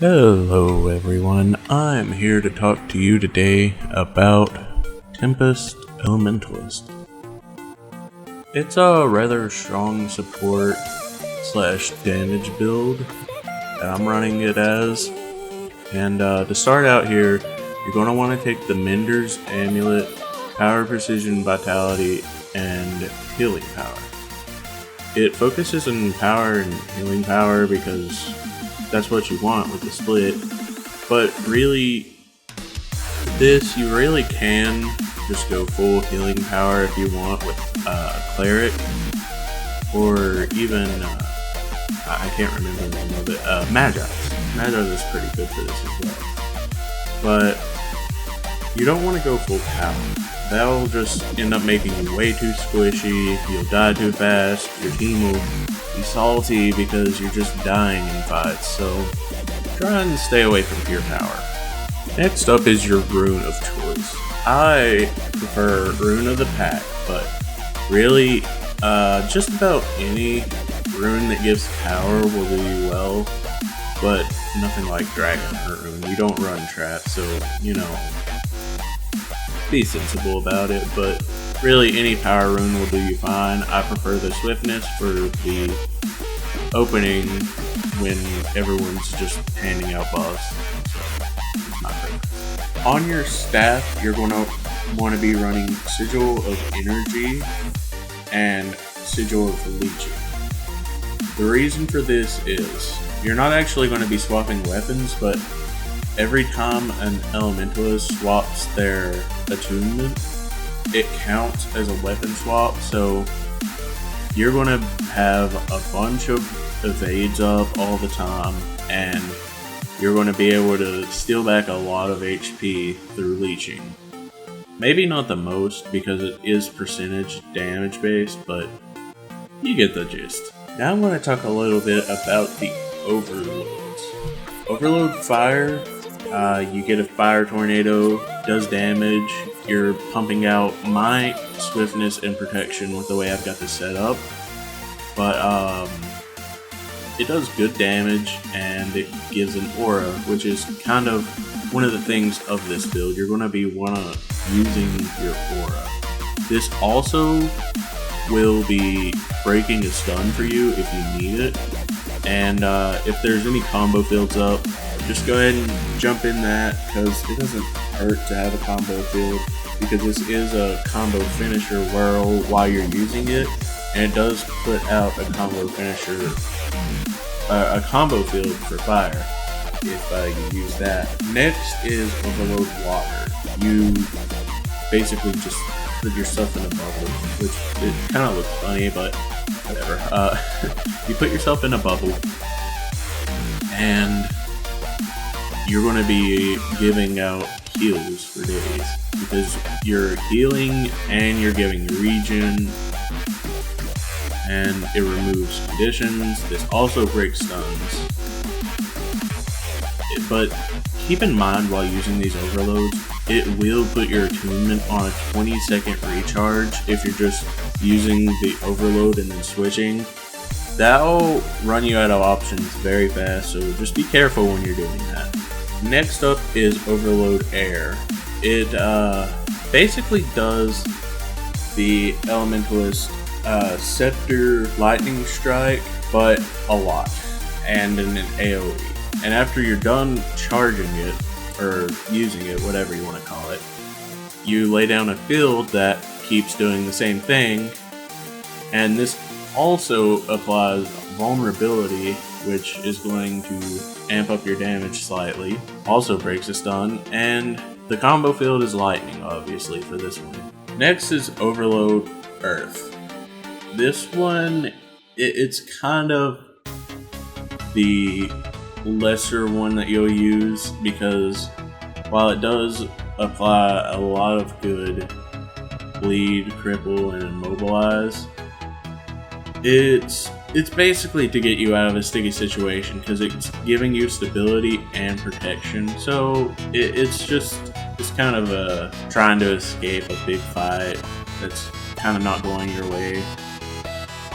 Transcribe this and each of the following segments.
Hello everyone, I'm here to talk to you today about Tempest Elmentalist. It's a rather strong support slash damage build that I'm running it as. And to start out here, you're going to want to take the Mender's Amulet, Power, Precision, Vitality, and Healing Power. It focuses on power and healing power because that's what you want with the split, but really, you really can just go full healing power if you want with Cleric, or even, I can't remember the name of it, Magi's. Magi's is pretty good for this as well. But you don't want to go full power. That'll just end up making you way too squishy, you'll die too fast, your team will be salty because you're just dying in fights, so try and stay away from pure power. Next up is your Rune of choice. I prefer Rune of the Pack, but really, just about any Rune that gives power will do you well, but nothing like Dragonheart Rune. You don't run traps, so, you know, be sensible about it, but really any power rune will do you fine. I prefer the swiftness for the opening when everyone's just handing out buffs. So, not great. On your staff, you're going to want to be running Sigil of Engergy and Sigil of Leeching. The reason for this is you're not actually going to be swapping weapons, but every time an Elementalist swaps their attunement, it counts as a weapon swap, so you're going to have a bunch of evades up all the time, and you're going to be able to steal back a lot of HP through Leeching. Maybe not the most, because it is percentage damage based, but you get the gist. Now I'm going to talk a little bit about the overloads. Overload fire, you get a fire tornado, does damage. You're pumping out might, swiftness, and protection with the way I've got this set up. But it does good damage, and it gives an aura, which is kind of one of the things of this build. You're going to be using your aura. This also will be breaking a stun for you if you need it. And if there's any combo fields up, just go ahead and jump in that, because it doesn't hurt to have a combo field, because this is a combo finisher while you're using it, and it does put out a combo finisher, a combo field for fire if you use that. Next is Overload Water. You basically just put yourself in a bubble, which it kind of looks funny, but whatever. You put yourself in a bubble, and you're going to be giving out heals for days, because you're healing and you're giving regen, and it removes conditions. This also breaks stuns. But keep in mind while using these overloads, it will put your attunement on a 20-second recharge if you're just using the overload and then switching. That'll run you out of options very fast, so just be careful when you're doing that. Next up is Overload Air. It basically does the Elementalist Scepter Lightning Strike, but a lot, and in an AoE. And after you're done charging it, or using it, whatever you want to call it, you lay down a field that keeps doing the same thing, and this also applies Vulnerability, which is going to amp up your damage slightly, also breaks a stun, and the combo field is Lightning, obviously, for this one. Next is Overload Earth. This one, it's kind of the lesser one that you'll use, because while it does apply a lot of good bleed, cripple, and immobilize, it's basically to get you out of a sticky situation, because it's giving you stability and protection. So it's kind of trying to escape a big fight that's kind of not going your way.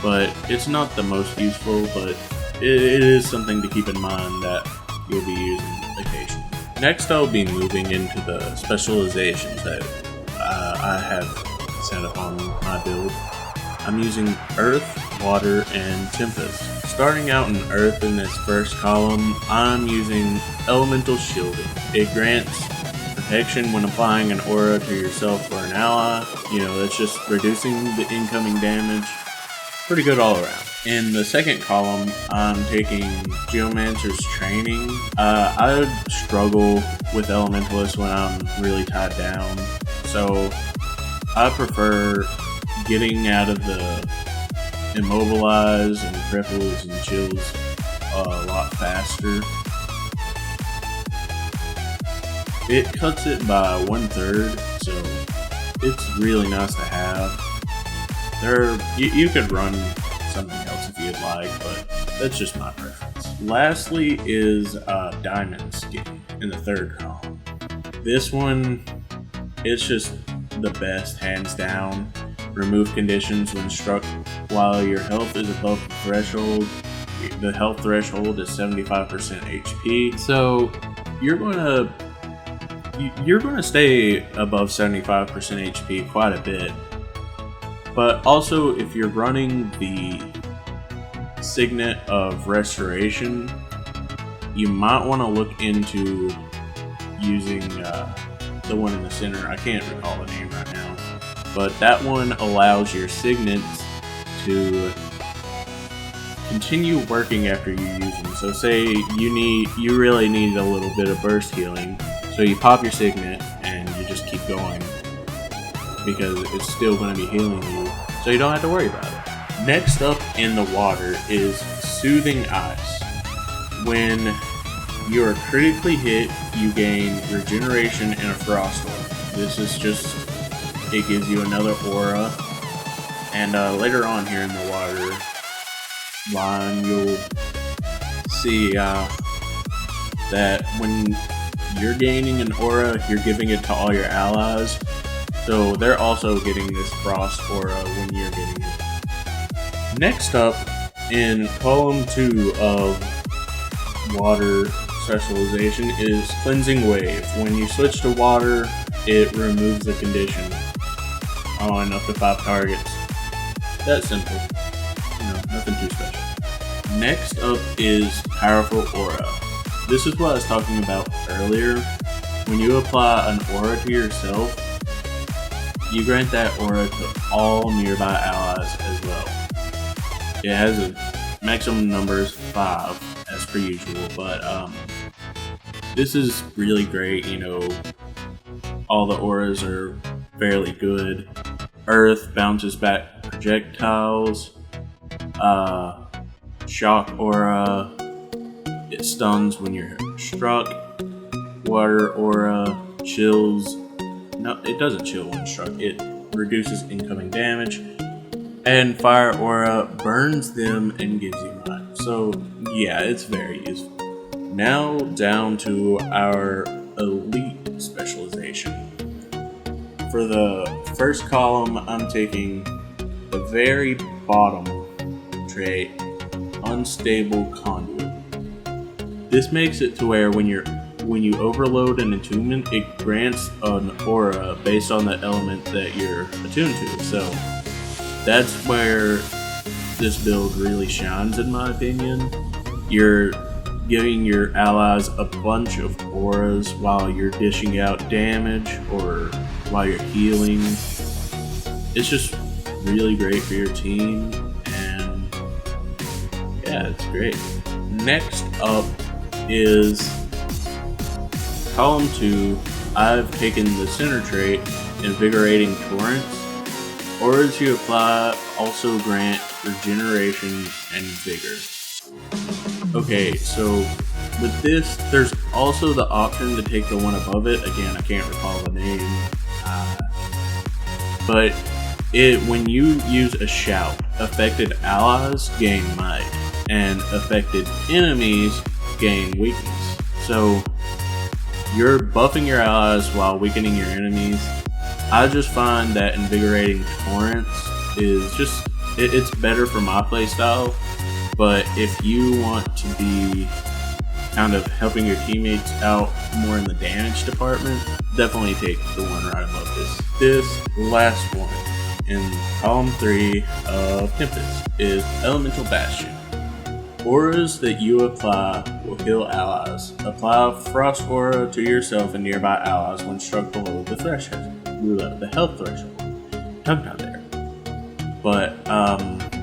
But it's not the most useful, but it is something to keep in mind, that you'll be using occasionally. Next, I'll be moving into the specializations that I have set up on my build. I'm using Earth, Water, and Tempest. Starting out in Earth in this first column, I'm using Elemental Shielding. It grants protection when applying an aura to yourself or an ally. You know, that's just reducing the incoming damage. Pretty good all around. In the second column, I'm taking Geomancer's Training. I struggle with Elementalist when I'm really tied down, so I prefer getting out of the immobilize and cripples and chills a lot faster. It cuts it by 1/3, so it's really nice to have. You could run something else if you'd like, but that's just my preference. Lastly is Diamond Skin in the third column. This one, it's just the best, hands down. Remove conditions when struck while your health is above the threshold. The health threshold is 75% HP, so you're gonna stay above 75% HP quite a bit. But also, if you're running the Signet of Restoration, you might want to look into using the one in the center. I can't recall the name right now, but that one allows your signets to continue working after you use them. So say you really need a little bit of burst healing, so you pop your signet and you just keep going because it's still going to be healing you, so you don't have to worry about it. Next up in the water is Soothing Ice. When you are critically hit, you gain regeneration and a frost aura. This is just, it gives you another aura. And later on here in the water line, you'll see that when you're gaining an aura, you're giving it to all your allies. So they're also getting this frost aura when you're getting it. Next up, in column 2 of water specialization is Cleansing Wave. When you switch to water, it removes the condition on up to 5 targets. That's simple. You know, nothing too special. Next up is Powerful Aura. This is what I was talking about earlier. When you apply an aura to yourself, you grant that aura to all nearby allies as well. It has a maximum number is 5 as per usual, but this is really great. You know, all the auras are fairly good. Earth bounces back projectiles. Shock aura, it stuns when you're struck. Water aura chills. No, it doesn't chill when struck. It reduces incoming damage. And fire aura burns them and gives you life. So yeah, it's very useful. Now down to our Elite Specialization. For the first column, I'm taking the very bottom trait, Unstable Conduit. This makes it to where when you overload an attunement, it grants an aura based on the element that you're attuned to. So that's where this build really shines, in my opinion. You're giving your allies a bunch of auras while you're dishing out damage or while you're healing. It's just really great for your team, and yeah, it's great. Next up is column 2. I've taken the center trait, Invigorating Torrents. Auras you apply also grant regeneration and vigor. Okay, so with this, there's also the option to take the one above it. Again, I can't recall the name. But when you use a shout, affected allies gain might, and affected enemies gain weakness. So you're buffing your allies while weakening your enemies. I just find that Invigorating Torrents is just, it's better for my playstyle. But if you want to be kind of helping your teammates out more in the damage department, definitely take the one right above this. This last one in column 3 of Tempest is Elemental Bastion. Auras that you apply will heal allies. Apply a Frost Aura to yourself and nearby allies when struck below the threshold, the health threshold. Tongue tied there. But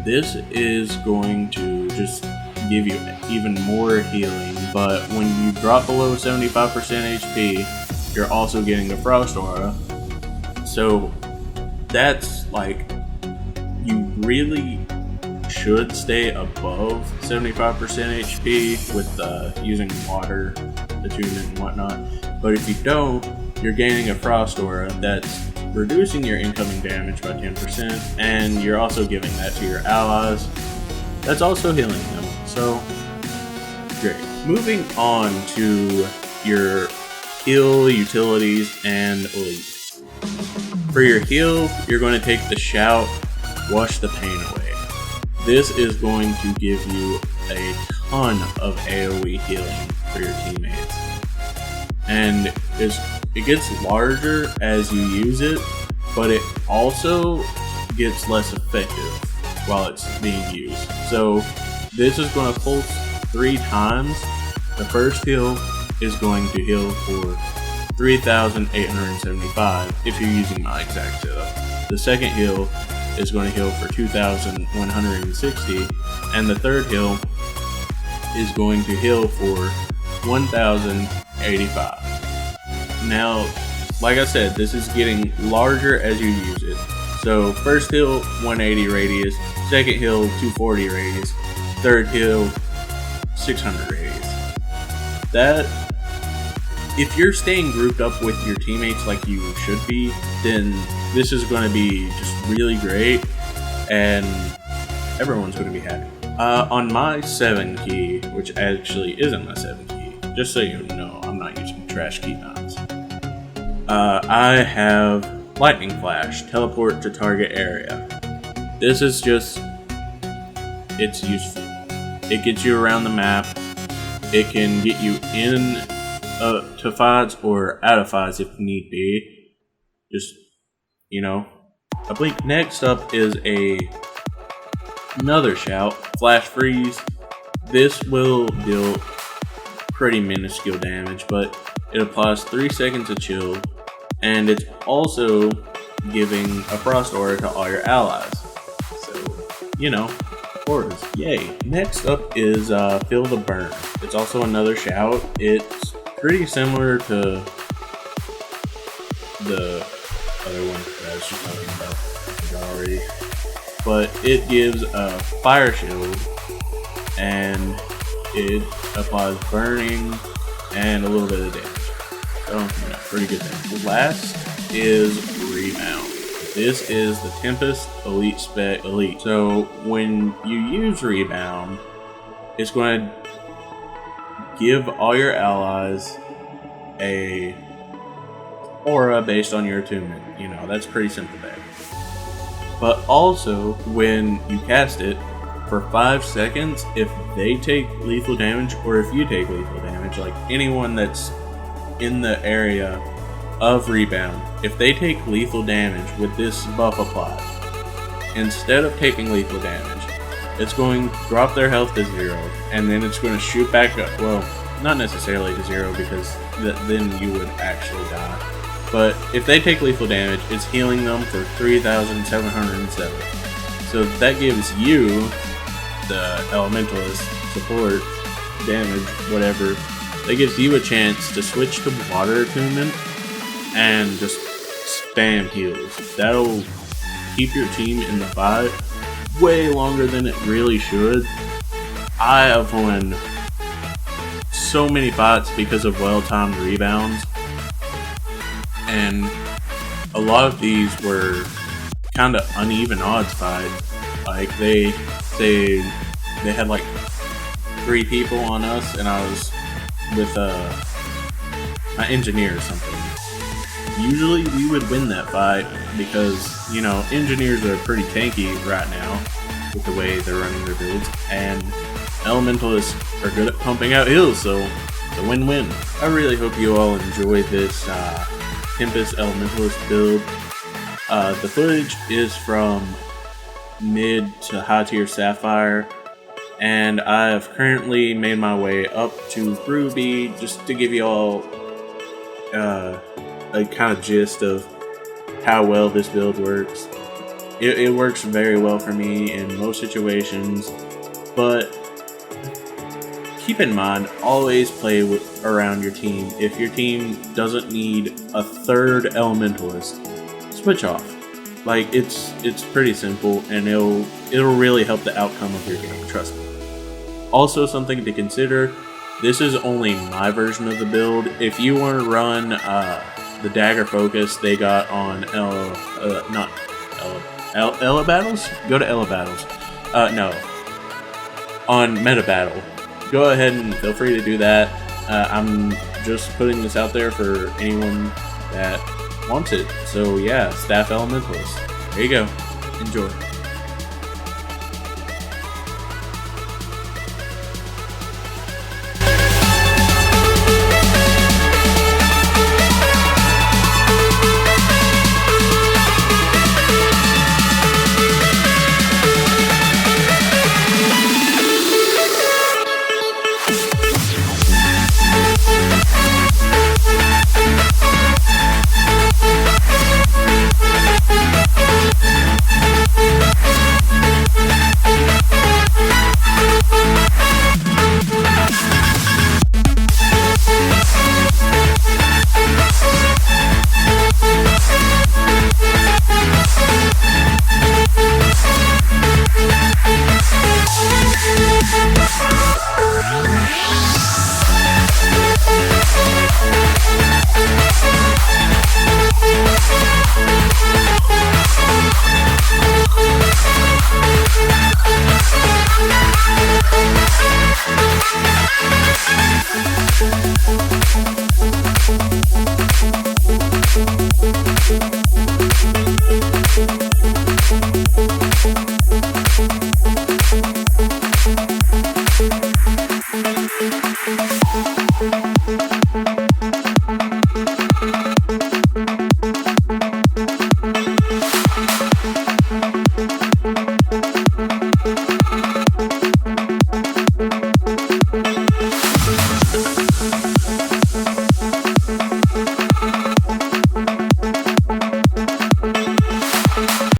this is going to just give you even more healing, but when you drop below 75% HP, you're also getting a Frost Aura. So that's like, you really should stay above 75% HP with using water attunement and whatnot. But if you don't, you're gaining a Frost Aura that's reducing your incoming damage by 10%, and you're also giving that to your allies. That's also healing them. So great. Moving on to your heal, utilities, and elite. For your heal, you're going to take the Shout, Wash the Pain Away. This is going to give you a ton of AoE healing for your teammates. And it gets larger as you use it, but it also gets less effective while it's being used. So this is going to pulse 3 times. The first heal is going to heal for 3,875 if you're using my exact setup. The second heal is going to heal for 2,160, and the third heal is going to heal for 1,085. Now, like I said, this is getting larger as you use it. So first heal 180 radius, second heal 240 radius, third heal 600 radius. That, if you're staying grouped up with your teammates like you should be, then this is going to be just really great, and everyone's going to be happy. On my 7 key, which actually isn't my 7 key, just so you know, I'm not using trash key knobs. I have Lightning Flash, teleport to target area. This is just, it's useful. It gets you around the map. It can get you in to fights or out of fights if need be. Just, you know, I blink. Next up is another Shout, Flash Freeze. This will deal pretty minuscule damage, but it applies 3 seconds of chill, and it's also giving a Frost Aura to all your allies. So, you know, auras, yay. Next up is Feel the Burn. It's also another Shout. It's pretty similar to the other one that I was just talking about already, but it gives a fire shield, and it applies burning and a little bit of damage. So, yeah, pretty good thing. Last is Rebound. This is the Tempest Elite Elite. So when you use Rebound, it's going to give all your allies a aura based on your attunement. You know, that's pretty simple there. But also, when you cast it, for 5 seconds, if they take lethal damage, or if you take lethal damage, like anyone that's in the area of Rebound, if they take lethal damage with this buff applied, instead of taking lethal damage, it's going to drop their health to 0, and then it's going to shoot back up. Well, not necessarily to 0, because then you would actually die. But if they take lethal damage, it's healing them for 3,707. So that gives you, the Elementalist, support, damage, whatever, that gives you a chance to switch to water attunement and just spam heals. That'll keep your team in the fight way longer than it really should. I have won so many fights because of well-timed rebounds, and a lot of these were kind of uneven odds fights. Like they had like 3 people on us, and I was with my engineer or something. Usually we would win that fight because, you know, engineers are pretty tanky right now with the way they're running their builds, and Elementalists are good at pumping out heals, so it's a win-win. I really hope you all enjoy this Tempest Elementalist build. The footage is from mid to high tier Sapphire, and I have currently made my way up to Ruby just to give you all a kind of gist of how well this build works. It works very well for me in most situations, but keep in mind, always play around your team. If your team doesn't need a third Elementalist, switch off. Like, it's pretty simple, and it'll really help the outcome of your game, trust me. Also, something to consider, this is only my version of the build. If you want to run the dagger focus they got on Ella Battles? Go to Ella Battles. No. On Meta Battle. Go ahead and feel free to do that. I'm just putting this out there for anyone that wants it. So yeah, Staff Elementalist. There you go. Enjoy.